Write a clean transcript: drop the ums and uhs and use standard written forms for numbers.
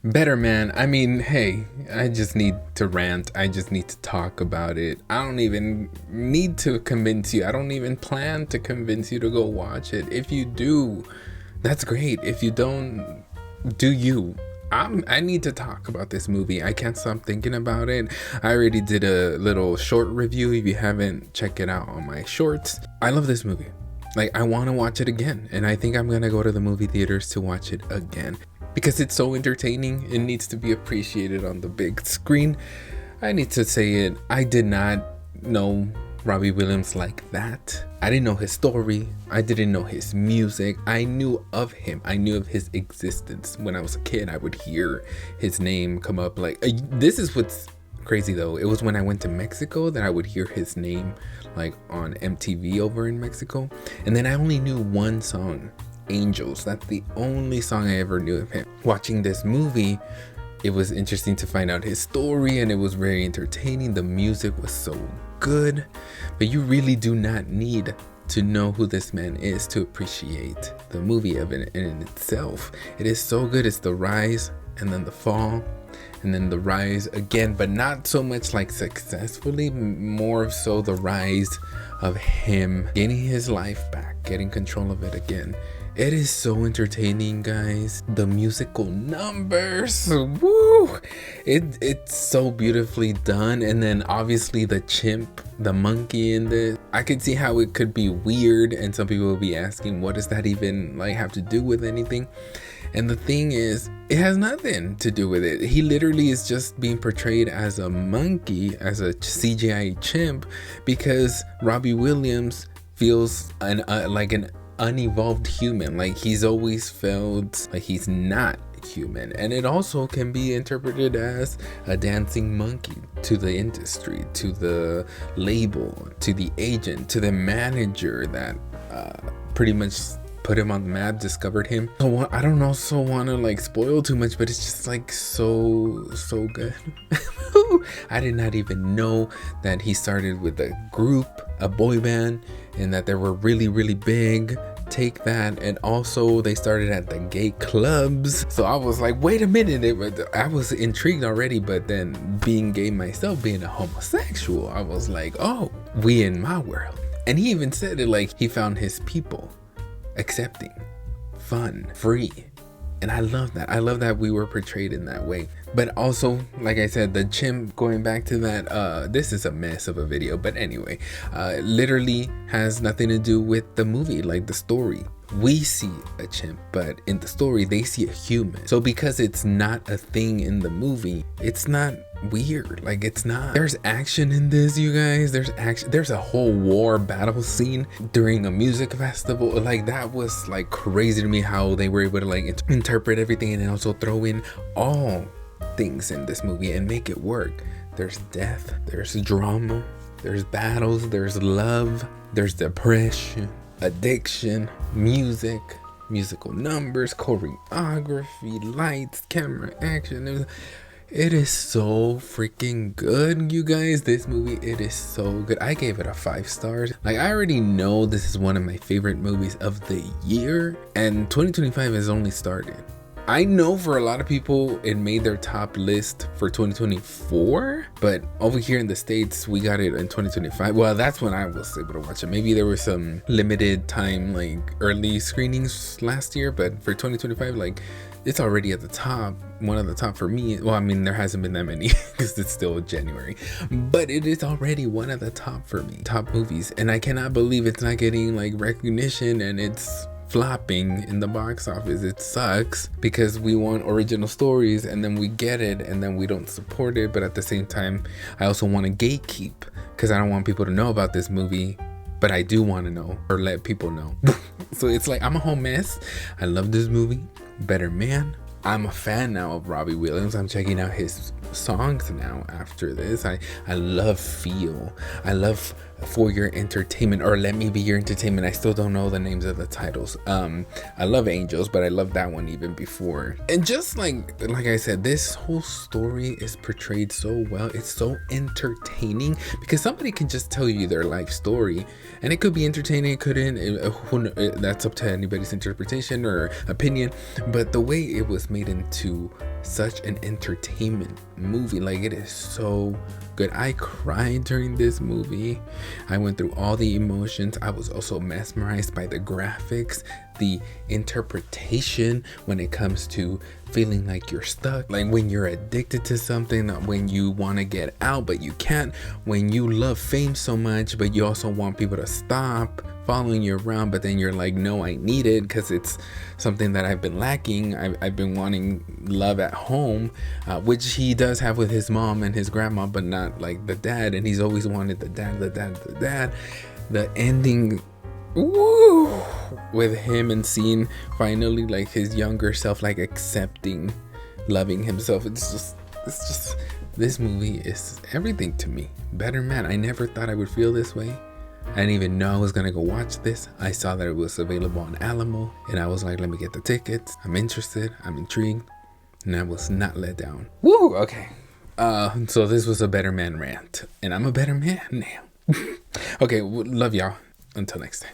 Better Man. I mean, hey, I just need to rant. I just need to talk about it. I don't even need to convince you. I don't even plan to convince you to go watch it. If you do, that's great. If you don't, do you. I need to talk about this movie. I can't stop thinking about it. I already did a little short review. If you haven't, check it out on my shorts. I love this movie. Like, I want to watch it again. And I think I'm going to go to the movie theaters to watch it again. Because it's so entertaining. It needs to be appreciated on the big screen. I need to say it. I did not know Robbie Williams like that. I didn't know his story. I didn't know his music. I knew of him. I knew of his existence. When I was a kid, I would hear his name come up. Like, this is what's crazy though. It was when I went to Mexico that I would hear his name like on MTV over in Mexico. And then I only knew one song, Angels. That's the only song I ever knew of him. Watching this movie, it was interesting to find out his story, and it was very entertaining. The music was so good, but you really do not need to know who this man is to appreciate the movie of it in itself. It is so good. It's the rise and then the fall and then the rise again, but not so much like successfully, more so the rise of him gaining his life back, getting control of it again. It is so entertaining, guys. The musical numbers, woo! It's so beautifully done. And then obviously the chimp, the monkey in this, I could see how it could be weird, and some people will be asking, what does that even like have to do with anything? And the thing is, it has nothing to do with it. He literally is just being portrayed as a monkey, as a CGI chimp, because Robbie Williams feels like an unevolved human. Like, he's always felt like he's not human. And it also can be interpreted as a dancing monkey to the industry, to the label, to the agent, to the manager that pretty much put him on the map, discovered him. So I don't also want to like spoil too much, but it's just like so good. I did not even know that he started with a group, a boy band, and that they were really big. Take that. And also they started at the gay clubs. So I was like, wait a minute. I was intrigued already, but then being gay myself, being a homosexual, I was like, oh, we in my world. And he even said it like he found his people accepting, fun, free. And I love that. I love that we were portrayed in that way. But also, like I said, the chimp, going back to that, this is a mess of a video, but anyway, literally has nothing to do with the movie, like the story. We see a chimp, but in the story, they see a human. So because it's not a thing in the movie, it's not weird. Like, it's not. There's action in this, you guys. There's action. There's a whole war battle scene during a music festival. Like, that was like crazy to me how they were able to like interpret everything and also throw in all things in this movie and make it work. There's death, there's drama, there's battles, there's love, there's depression, addiction, music, musical numbers, choreography, lights, camera, action. It is so freaking good, you guys. This movie, it is so good. I gave it a 5 stars. Like, I already know this is one of my favorite movies of the year, and 2025 has only started. I know for a lot of people it made their top list for 2024, but over here in the States we got it in 2025. Well, that's when I was able to watch it. Maybe there were some limited time like early screenings last year, but for 2025, like, it's already at the top, one of the top for me. Well, I mean, there hasn't been that many because it's still January, but it is already one of the top for me, top movies. And I cannot believe it's not getting like recognition, and it's flopping in the box office. It sucks because we want original stories, and then we get it and then we don't support it. But at the same time, I also want to gatekeep because I don't want people to know about this movie, but I do want to know or let people know. So it's like, I'm a whole mess. I love this movie. Better Man. I'm a fan now of Robbie Williams. I'm checking out his songs now after this. I love Feel. I love for your entertainment, or let me be your entertainment. I still don't know the names of the titles. I love Angels, but I love that one even before. And just like I said, this whole story is portrayed so well. It's so entertaining, because somebody can just tell you their life story and it could be entertaining, it couldn't, that's up to anybody's interpretation or opinion. But the way it was made into such an entertainment movie, like, it is so good. I cried during this movie. I went through all the emotions. I was also mesmerized by the graphics, the interpretation when it comes to feeling like you're stuck, like when you're addicted to something, when you want to get out but you can't, when you love fame so much but you also want people to stop following you around, but then you're like, no, I need it because it's something that I've been lacking. I've been wanting love at home, which he does have with his mom and his grandma, but not like the dad. And he's always wanted the dad. The ending, woo, with him and seeing finally like his younger self, like accepting, loving himself. It's just this movie is everything to me. Better Man. I never thought I would feel this way. I didn't even know I was gonna go watch this. I saw that it was available on Alamo and I was like, let me get the tickets. I'm interested, I'm intrigued, and I was not let down. Woo, okay. So this was a Better Man rant, and I'm a better man now. Okay, love y'all. Until next time.